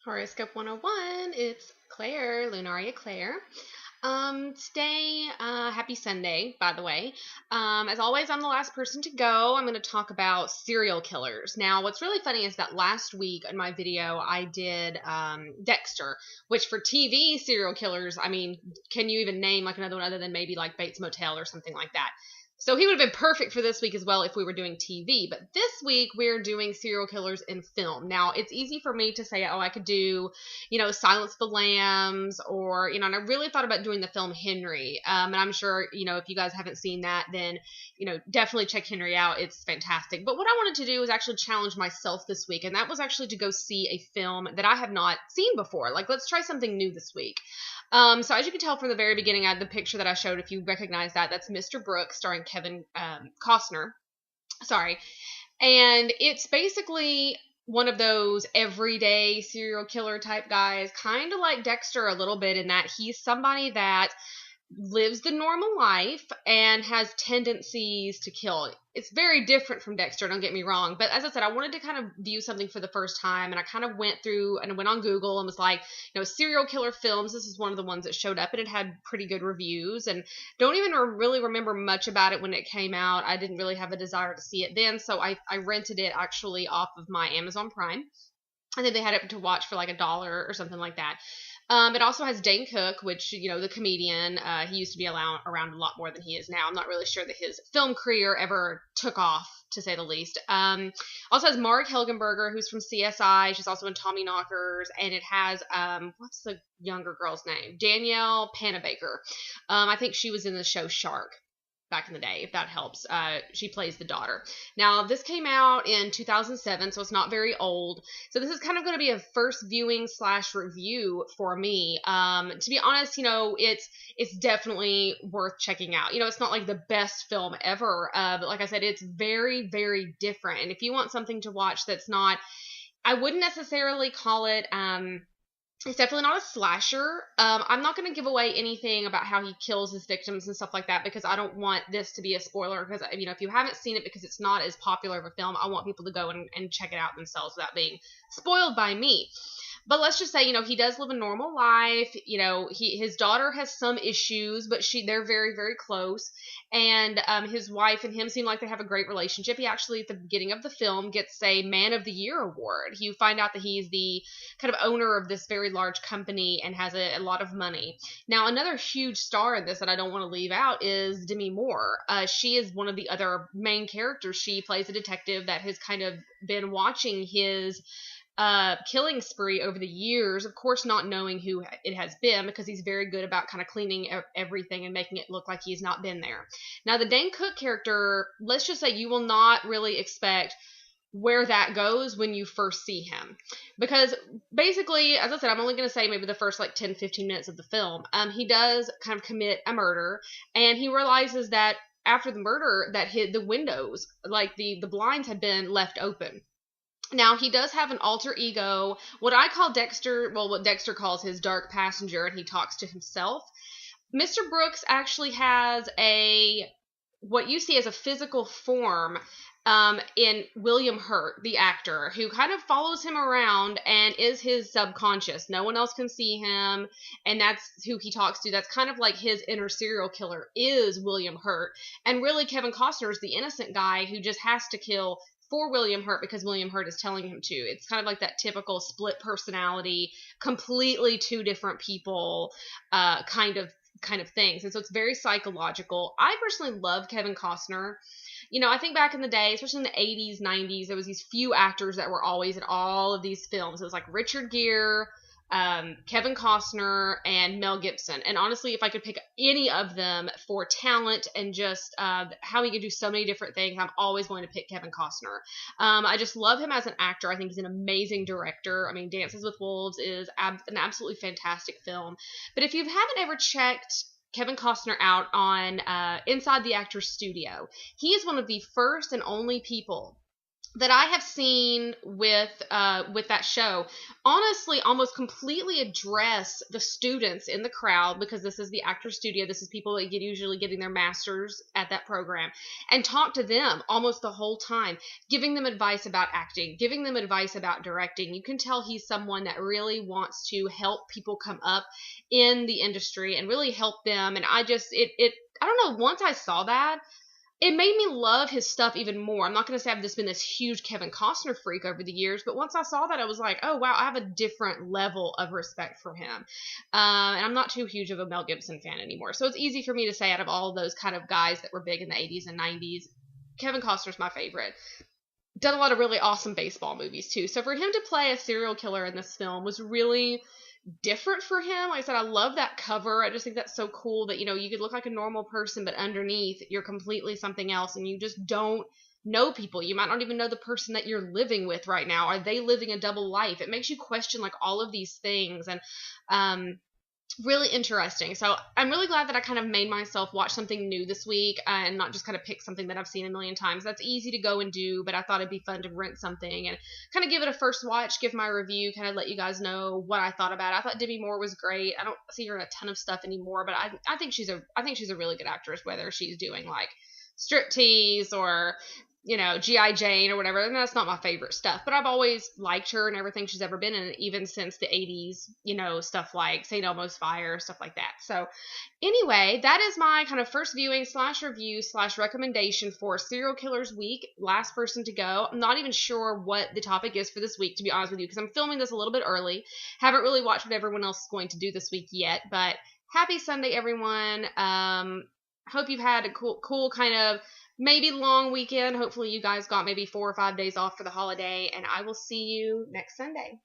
Horoscope 101, it's Claire, Lunaria Claire. Today, happy Sunday, by the way. As always, I'm the last person to go. I'm going to talk about serial killers. Now, what's really funny is that last week in my video, I did Dexter, which for TV serial killers, I mean, can you even name like another one other than maybe like Bates Motel or something like that? So he would have been perfect for this week as well if we were doing TV. But this week we're doing serial killers in film. Now, it's easy for me to say, oh, I could do, Silence of the Lambs, or, and I really thought about doing the film Henry. And I'm sure, if you guys haven't seen that, then, definitely check Henry out. It's fantastic. But what I wanted to do was actually challenge myself this week. And that was actually to go see a film that I have not seen before. Like, let's try something new this week. So as you can tell from the very beginning, the picture that I showed, if you recognize that, that's Mr. Brooks starring Kevin Costner. Sorry. And it's basically one of those everyday serial killer type guys, kind of like Dexter a little bit in that he's somebody that lives the normal life and has tendencies to kill. It's very different from Dexter, don't get me wrong. But as I said, I wanted to kind of view something for the first time. And I kind of went through and went on Google and was like, serial killer films. This is one of the ones that showed up and it had pretty good reviews. And don't even really remember much about it when it came out. I didn't really have a desire to see it then. So I rented it actually off of my Amazon Prime. I think they had it to watch for like $1 or something like that. It also has Dane Cook, which, the comedian, he used to be around a lot more than he is now. I'm not really sure that his film career ever took off, to say the least. Also has Marg Helgenberger, who's from CSI. She's also in Tommy Knockers. And it has, what's the younger girl's name? Danielle Panabaker. I think she was in the show Shark back in the day, if that helps. She plays the daughter. Now, this came out in 2007, so it's not very old. So this is kind of going to be a first viewing / review for me. To be honest, it's definitely worth checking out. It's not like the best film ever, but like I said, it's very, very different. And if you want something to watch that's not, I wouldn't necessarily call it, it's definitely not a slasher. I'm not going to give away anything about how he kills his victims and stuff like that because I don't want this to be a spoiler. Because, if you haven't seen it because it's not as popular of a film, I want people to go and check it out themselves without being spoiled by me. But let's just say, he does live a normal life. His daughter has some issues, but they're very, very close. And his wife and him seem like they have a great relationship. He actually, at the beginning of the film, gets a Man of the Year award. You find out that he's the kind of owner of this very large company and has a lot of money. Now, another huge star in this that I don't want to leave out is Demi Moore. She is one of the other main characters. She plays a detective that has kind of been watching his killing spree over the years, of course not knowing who it has been because he's very good about kind of cleaning everything and making it look like he's not been there. Now, the Dane Cook character, let's just say you will not really expect where that goes when you first see him. Because basically, as I said, I'm only going to say maybe the first like 10-15 minutes of the film. He does kind of commit a murder and he realizes that after the murder that the windows, like the blinds had been left open. Now, he does have an alter ego, what I call Dexter, well, what Dexter calls his dark passenger, and he talks to himself. Mr. Brooks actually has what you see as a physical form in William Hurt, the actor, who kind of follows him around and is his subconscious. No one else can see him, and that's who he talks to. That's kind of like his inner serial killer is William Hurt. And really, Kevin Costner is the innocent guy who just has to kill for William Hurt because William Hurt is telling him to. It's kind of like that typical split personality, completely two different people kind of things. And so it's very psychological. I personally love Kevin Costner. I think back in the day, especially in the 80s, 90s, there was these few actors that were always in all of these films. It was like Richard Gere, Kevin Costner, and Mel Gibson. And honestly, if I could pick any of them for talent and just how he could do so many different things, I'm always going to pick Kevin Costner. I just love him as an actor. I think he's an amazing director. I mean, Dances with Wolves is an absolutely fantastic film. But if you haven't ever checked Kevin Costner out on Inside the Actors Studio, he is one of the first and only people that I have seen with that show, honestly, almost completely address the students in the crowd, because this is the actor studio. This is people that get usually getting their masters at that program, and talk to them almost the whole time, giving them advice about acting, giving them advice about directing. You can tell he's someone that really wants to help people come up in the industry and really help them. And I don't know, once I saw that, it made me love his stuff even more. I'm not going to say I've just been this huge Kevin Costner freak over the years, but once I saw that, I was like, oh, wow, I have a different level of respect for him. And I'm not too huge of a Mel Gibson fan anymore. So it's easy for me to say, out of all those kind of guys that were big in the 80s and 90s, Kevin Costner's my favorite. Done a lot of really awesome baseball movies, too. So for him to play a serial killer in this film was really different for him. Like I said, I love that cover. I just think that's so cool that, you could look like a normal person, but underneath you're completely something else, and you just don't know people. You might not even know the person that you're living with right now. Are they living a double life? It makes you question like all of these things. And really interesting. So I'm really glad that I kind of made myself watch something new this week, and not just kind of pick something that I've seen a million times. That's easy to go and do, but I thought it'd be fun to rent something and kind of give it a first watch, give my review, kind of let you guys know what I thought about it. I thought Demi Moore was great. I don't see her in a ton of stuff anymore, but I think she's a really good actress, whether she's doing like striptease or G.I. Jane or whatever. And that's not my favorite stuff, but I've always liked her and everything she's ever been in, even since the 80s, stuff like St. Elmo's Fire, stuff like that. So anyway, that is my kind of first viewing / review / recommendation for Serial Killers Week. Last person to go. I'm not even sure what the topic is for this week, to be honest with you, because I'm filming this a little bit early. Haven't really watched what everyone else is going to do this week yet, but happy Sunday, everyone. Hope you've had a cool kind of maybe long weekend. Hopefully you guys got maybe 4 or 5 days off for the holiday, and I will see you next Sunday.